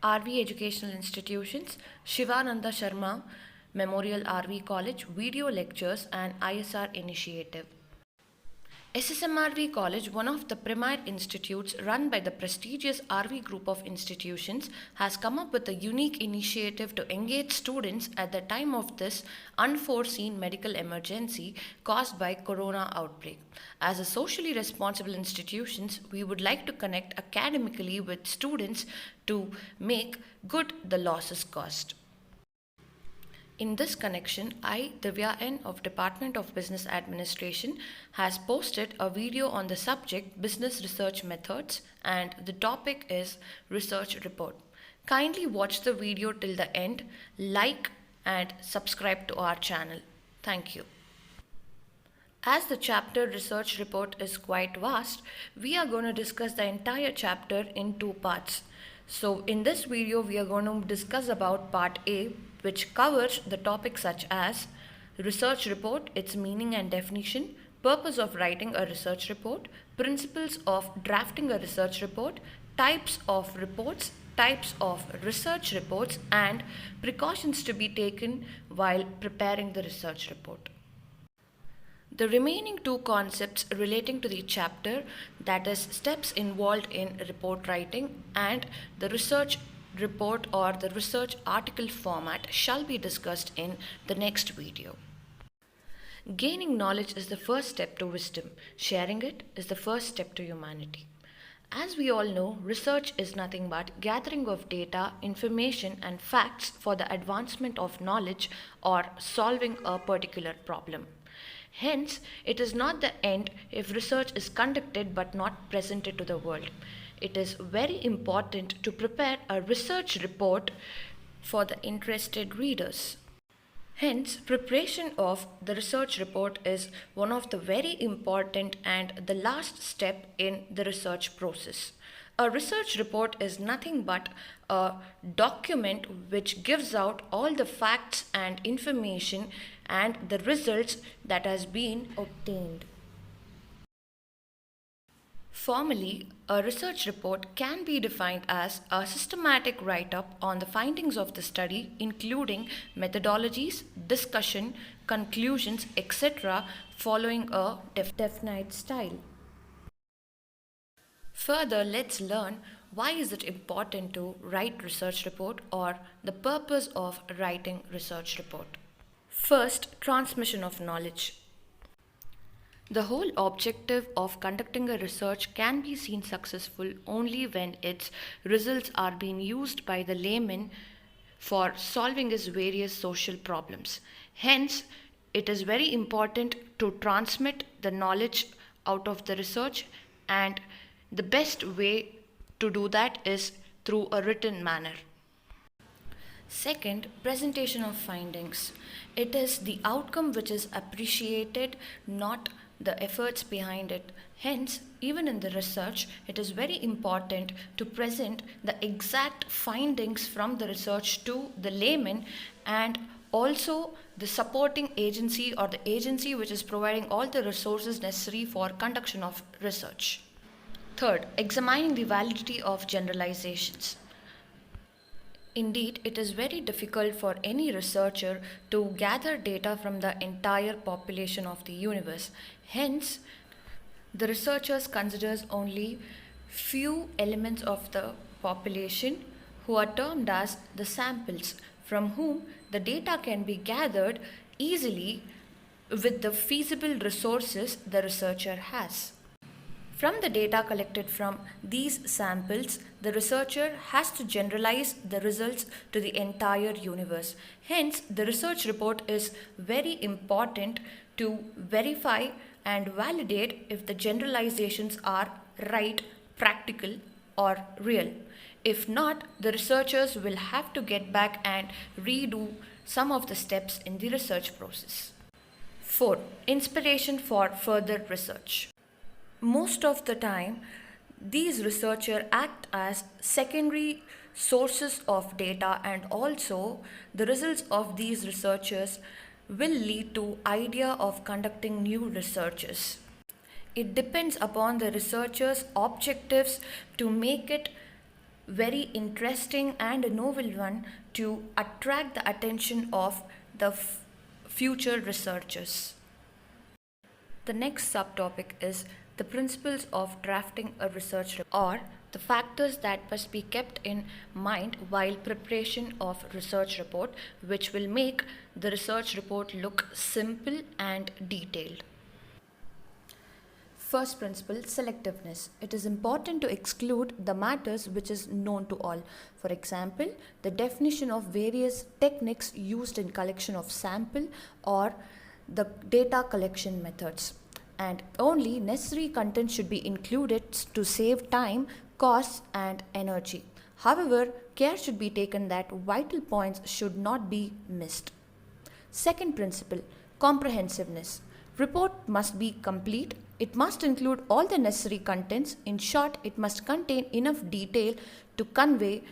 RV Educational Institutions, Shivananda Sharma Memorial RV College Video Lectures and ISR Initiative. SSMRV College, one of the premier institutes run by the prestigious RV group of institutions, has come up with a unique initiative to engage students at the time of this unforeseen medical emergency caused by corona outbreak. As a socially responsible institutions, we would like to connect academically with students to make good the losses caused. In this connection, I, Divya N of Department of Business Administration, has posted a video on the subject Business Research Methods, and the topic is Research Report. Kindly watch the video till the end, like and subscribe to our channel. Thank you. As the chapter Research Report is quite vast, we are going to discuss the entire chapter in two parts. So in this video, we are going to discuss about part A, which covers the topics such as research report, its meaning and definition, purpose of writing a research report, principles of drafting a research report, types of reports, types of research reports, and precautions to be taken while preparing the research report. The remaining two concepts relating to the chapter, that is steps involved in report writing and the research report or the research article format, shall be discussed in the next video. Gaining knowledge is the first step to wisdom. Sharing it is the first step to humanity. As we all know, research is nothing but gathering of data, information and facts for the advancement of knowledge or solving a particular problem. Hence, it is not the end if research is conducted but not presented to the world. It is very important to prepare a research report for the interested readers. Hence, preparation of the research report is one of the very important and the last step in the research process. A research report is nothing but a document which gives out all the facts and information and the results that has been obtained. Formally, a research report can be defined as a systematic write-up on the findings of the study, including methodologies, discussion, conclusions, etc., following a definite style. Further, let's learn why is it important to write research report or the purpose of writing research report. First, transmission of knowledge. The whole objective of conducting a research can be seen successful only when its results are being used by the layman for solving his various social problems. Hence, it is very important to transmit the knowledge out of the research, and the best way to do that is through a written manner. Second, presentation of findings. It is the outcome which is appreciated, not the efforts behind it. Hence, even in the research, it is very important to present the exact findings from the research to the layman and also the supporting agency or the agency which is providing all the resources necessary for conduction of research. Third, examining the validity of generalizations. Indeed, it is very difficult for any researcher to gather data from the entire population of the universe. Hence, the researchers considers only few elements of the population who are termed as the samples, from whom the data can be gathered easily with the feasible resources the researcher has. From the data collected from these samples, the researcher has to generalize the results to the entire universe. Hence, the research report is very important to verify and validate if the generalizations are right, practical, or real. If not, the researchers will have to get back and redo some of the steps in the research process. 4. Inspiration for further research. Most of the time, these researchers act as secondary sources of data, and also the results of these researchers will lead to idea of conducting new researches. It depends upon the researchers' objectives to make it very interesting and a novel one to attract the attention of the future researchers. The next subtopic is the principles of drafting a research report, or the factors that must be kept in mind while preparation of research report, which will make the research report look simple and detailed. First principle, selectiveness. It is important to exclude the matters which is known to all. For example, the definition of various techniques used in collection of sample or the data collection methods. And only necessary content should be included to save time, costs and energy. However, care should be taken that vital points should not be missed. Second principle, comprehensiveness. Report must be complete. It must include all the necessary contents. In short, it must contain enough detail to convey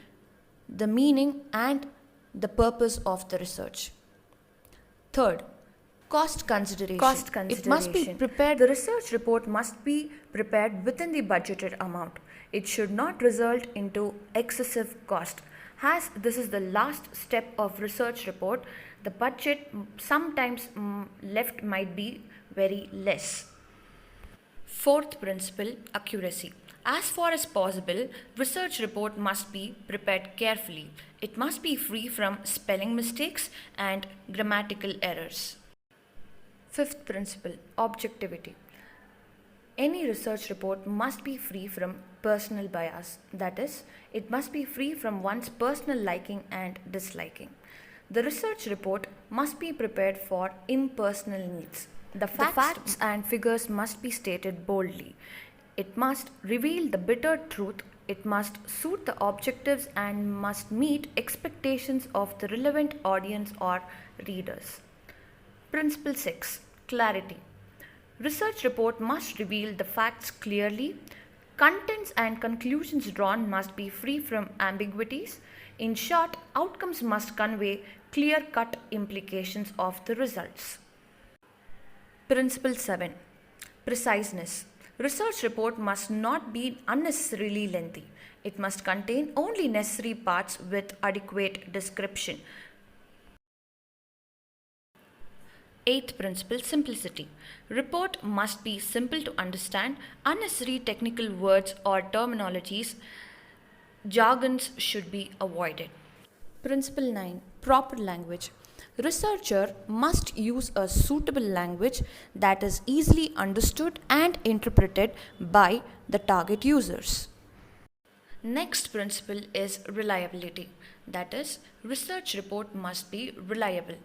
the meaning and the purpose of the research. Third, cost consideration. It must be prepared. The research report must be prepared within the budgeted amount. It should not result into excessive cost. As this is the last step of research report, the budget sometimes left might be very less. Fourth principle, accuracy. As far as possible, research report must be prepared carefully. It must be free from spelling mistakes and grammatical errors. Fifth principle, objectivity. Any research report must be free from personal bias. That is, it must be free from one's personal liking and disliking. The research report must be prepared for impersonal needs. The facts and figures must be stated boldly. It must reveal the bitter truth. It must suit the objectives and must meet expectations of the relevant audience or readers. Principle 6. Clarity. Research report must reveal the facts clearly. Contents and conclusions drawn must be free from ambiguities. In short, outcomes must convey clear-cut implications of the results. Principle 7. Preciseness. Research report must not be unnecessarily lengthy. It must contain only necessary parts with adequate description. Eighth principle, simplicity. Report must be simple to understand. Unnecessary technical words or terminologies, jargons should be avoided. Principle 9, proper language. Researcher must use a suitable language that is easily understood and interpreted by the target users. Next principle is reliability. That is, research report must be reliable,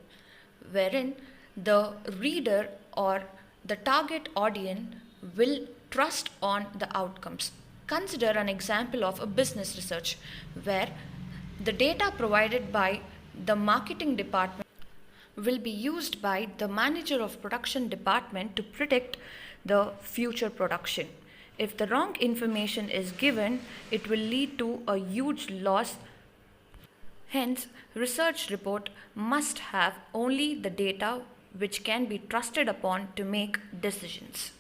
wherein the reader or the target audience will trust on the outcomes. Consider an example of a business research where the data provided by the marketing department will be used by the manager of production department to predict the future production. If the wrong information is given, it will lead to a huge loss. Hence, research report must have only the data which can be trusted upon to make decisions.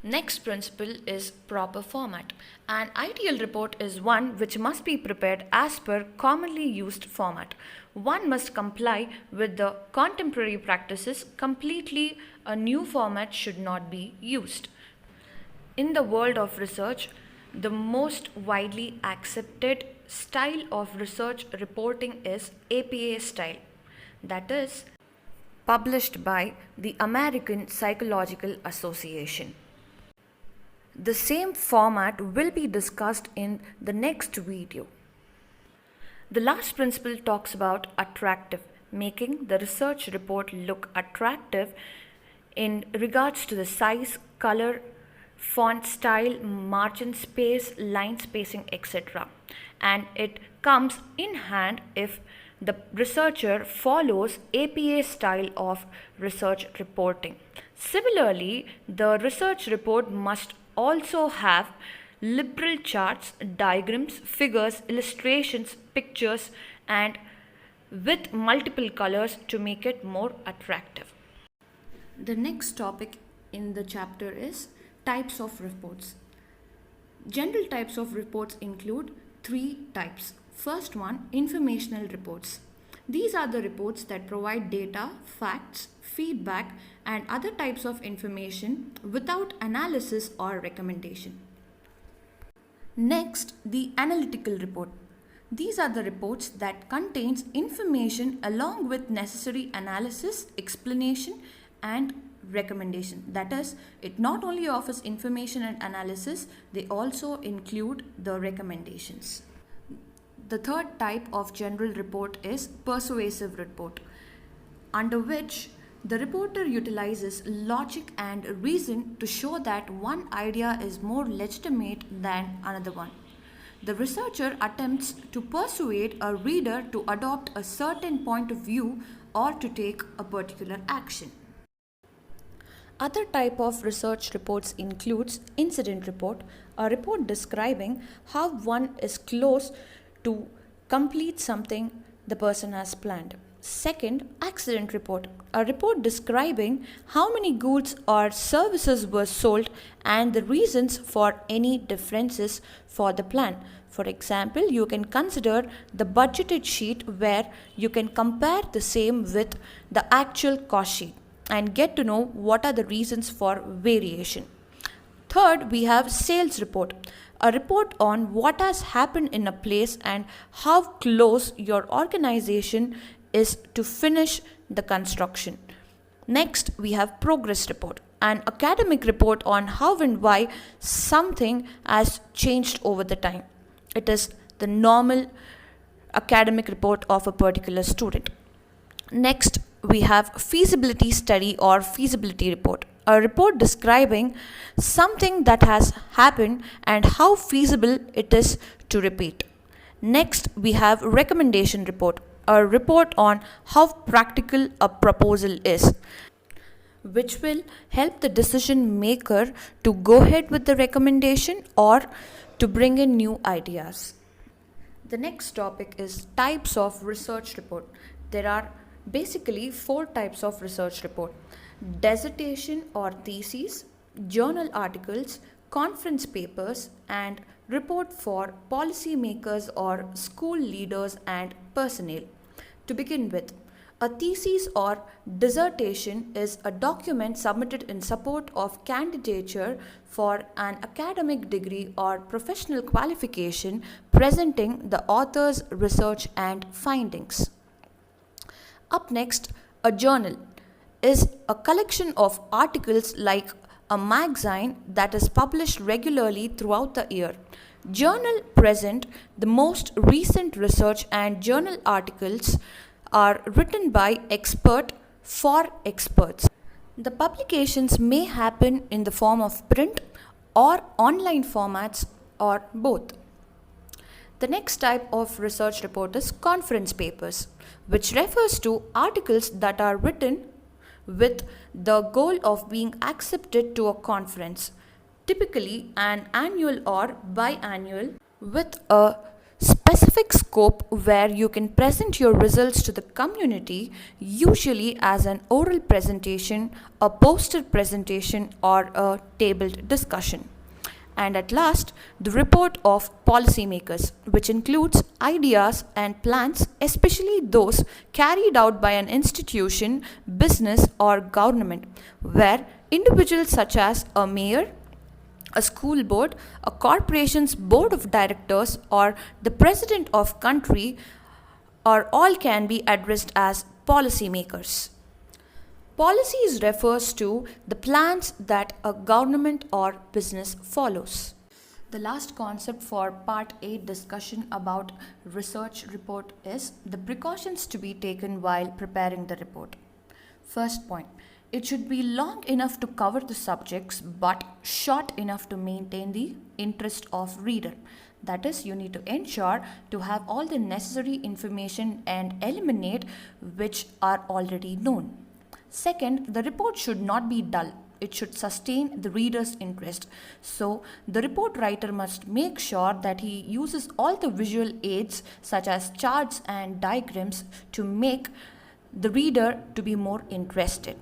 Next principle is proper format. An ideal report is one which must be prepared as per commonly used format. One must comply with the contemporary practices. Completely a new format should not be used. In the world of research, the most widely accepted style of research reporting is APA style. That is, published by the American Psychological Association. The same format will be discussed in the next video. The last principle talks about attractive, making the research report look attractive in regards to the size, color, font style, margin space, line spacing, etc. And it comes in hand if the researcher follows APA style of research reporting. Similarly, the research report must also have liberal charts, diagrams, figures, illustrations, pictures, and with multiple colors to make it more attractive. The next topic in the chapter is types of reports. General types of reports include three types. First one, informational reports. These are the reports that provide data, facts, feedback, and other types of information without analysis or recommendation. Next, the analytical report. These are the reports that contains information along with necessary analysis, explanation, and recommendation. That is, it not only offers information and analysis, they also include the recommendations. The third type of general report is persuasive report, under which the reporter utilizes logic and reason to show that one idea is more legitimate than another one. The researcher attempts to persuade a reader to adopt a certain point of view or to take a particular action. Other type of research reports includes incident report, a report describing how one is close to complete something the person has planned. Second, accident report, a report describing how many goods or services were sold and the reasons for any differences for the plan. For example, you can consider the budgeted sheet where you can compare the same with the actual cost sheet and get to know what are the reasons for variation. Third, we have sales report, a report on what has happened in a place and how close your organization is to finish the construction. Next, we have progress report, an academic report on how and why something has changed over the time. It is the normal academic report of a particular student. Next, we have feasibility study or feasibility report, a report describing something that has happened and how feasible it is to repeat. Next, we have recommendation report, a report on how practical a proposal is, which will help the decision maker to go ahead with the recommendation or to bring in new ideas. The next topic is types of research report. There are basically four types of research report: dissertation or theses, journal articles, conference papers, and report for policymakers or school leaders and personnel. To begin with, a thesis or dissertation is a document submitted in support of candidature for an academic degree or professional qualification presenting the author's research and findings. Up next, a journal is a collection of articles like a magazine that is published regularly throughout the year. Journal present the most recent research and journal articles are written by expert for experts. The publications may happen in the form of print or online formats or both. The next type of research report is conference papers, which refers to articles that are written with the goal of being accepted to a conference, typically an annual or biannual, with a specific scope where you can present your results to the community, usually as an oral presentation, a poster presentation, or a tabled discussion. And at last, the report of policymakers, which includes ideas and plans, especially those carried out by an institution, business, or government, where individuals such as a mayor, a school board, a corporation's board of directors, or the president of country, or all can be addressed as policymakers. Policies refers to the plans that a government or business follows. The last concept for part 8 discussion about research report is the precautions to be taken while preparing the report. First point, it should be long enough to cover the subjects but short enough to maintain the interest of reader. That is, you need to ensure to have all the necessary information and eliminate which are already known. Second, the report should not be dull. It should sustain the reader's interest. So, the report writer must make sure that he uses all the visual aids such as charts and diagrams to make the reader to be more interested.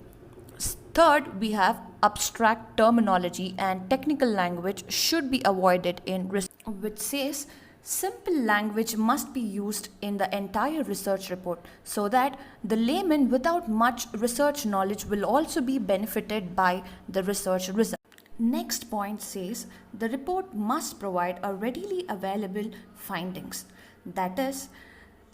Third, we have abstract terminology and technical language should be avoided in research, which says Simple language must be used in the entire research report so that the layman without much research knowledge will also be benefited by the research result. Next point says the report must provide a readily available findings. That is,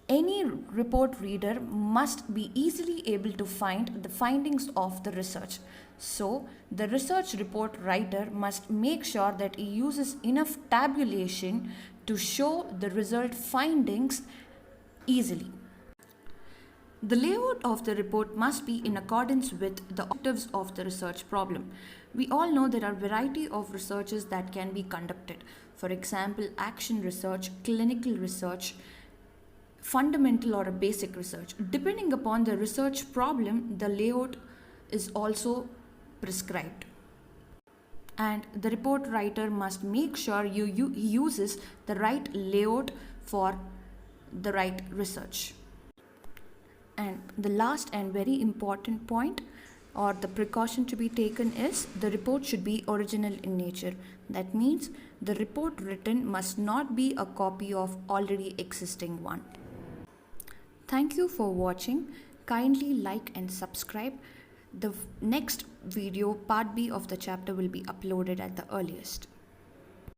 any report reader must be easily able to find the findings of the research. So, the research report writer must make sure that he uses enough tabulation to show the result findings easily. The layout of the report must be in accordance with the objectives of the research problem. We all know there are a variety of researches that can be conducted. For example, action research, clinical research, fundamental or a basic research. Depending upon the research problem, the layout is also prescribed. And the report writer must make sure he uses the right layout for the right research. And the last and very important point or the precaution to be taken is the report should be original in nature. That means the report written must not be a copy of already existing one. Thank you for watching. Kindly like and subscribe. The next video, part B of the chapter, will be uploaded at the earliest.